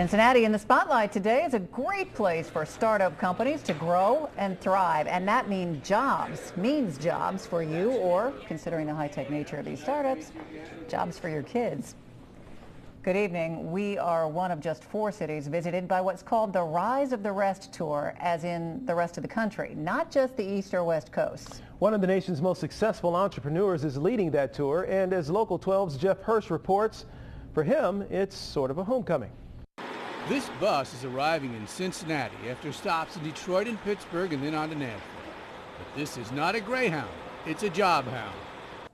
Cincinnati in the spotlight today is a great place for startup companies to grow and thrive, and that means jobs for you, or, considering the high-tech nature of these startups, jobs for your kids. Good evening. We are one of just 4 cities visited by what's called the Rise of the Rest Tour, as in the rest of the country, not just the East or West Coasts. One of the nation's most successful entrepreneurs is leading that tour, and as Local 12's Jeff Hirsh reports, for him, it's sort of a homecoming. This bus is arriving in Cincinnati after stops in Detroit and Pittsburgh and then on to Nashville. But this is not a Greyhound, it's a job-hound.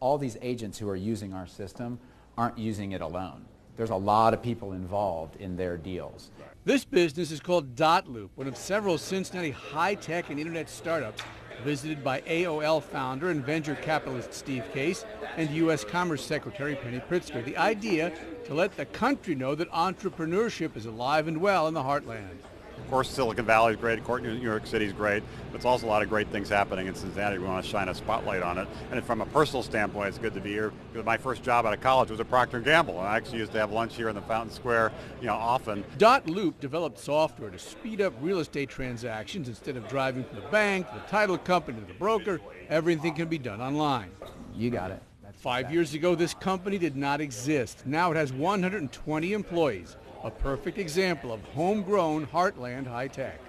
All these agents who are using our system aren't using it alone. There's a lot of people involved in their deals. This business is called Dotloop, one of several Cincinnati high-tech and internet startups visited by AOL founder and venture capitalist Steve Case and U.S. Commerce Secretary Penny Pritzker. The idea to let the country know that entrepreneurship is alive and well in the heartland. Of course, Silicon Valley is great, of course, New York City is great, but it's also a lot of great things happening in Cincinnati. We want to shine a spotlight on it. And from a personal standpoint, it's good to be here. Because my first job out of college was at Procter and Gamble, and I actually used to have lunch here in the Fountain Square, often. Dotloop developed software to speed up real estate transactions. Instead of driving from the bank, the title company, to the broker, everything can be done online. You got it. 5 years ago, this company did not exist. Now it has 120 employees. A perfect example of homegrown heartland high tech.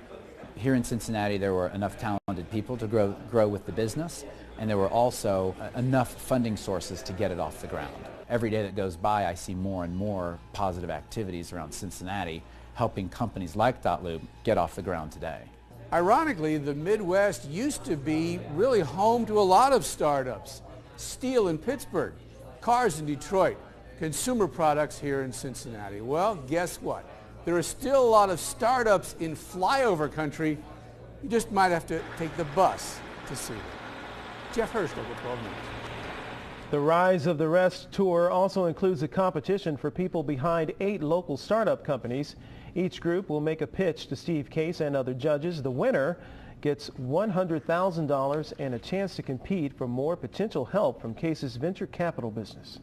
Here in Cincinnati, there were enough talented people to grow with the business, and there were also enough funding sources to get it off the ground. Every day that goes by, I see more and more positive activities around Cincinnati, helping companies like Dotloop get off the ground today. Ironically, the Midwest used to be really home to a lot of startups. Steel in Pittsburgh, cars in Detroit, consumer products here in Cincinnati. Well, guess what? There are still a lot of startups in flyover country. You just might have to take the bus to see them. Jeff Hirsh, Local 12 News. The Rise of the Rest tour also includes a competition for people behind 8 local startup companies. Each group will make a pitch to Steve Case and other judges. The winner gets $100,000 and a chance to compete for more potential help from Case's venture capital business.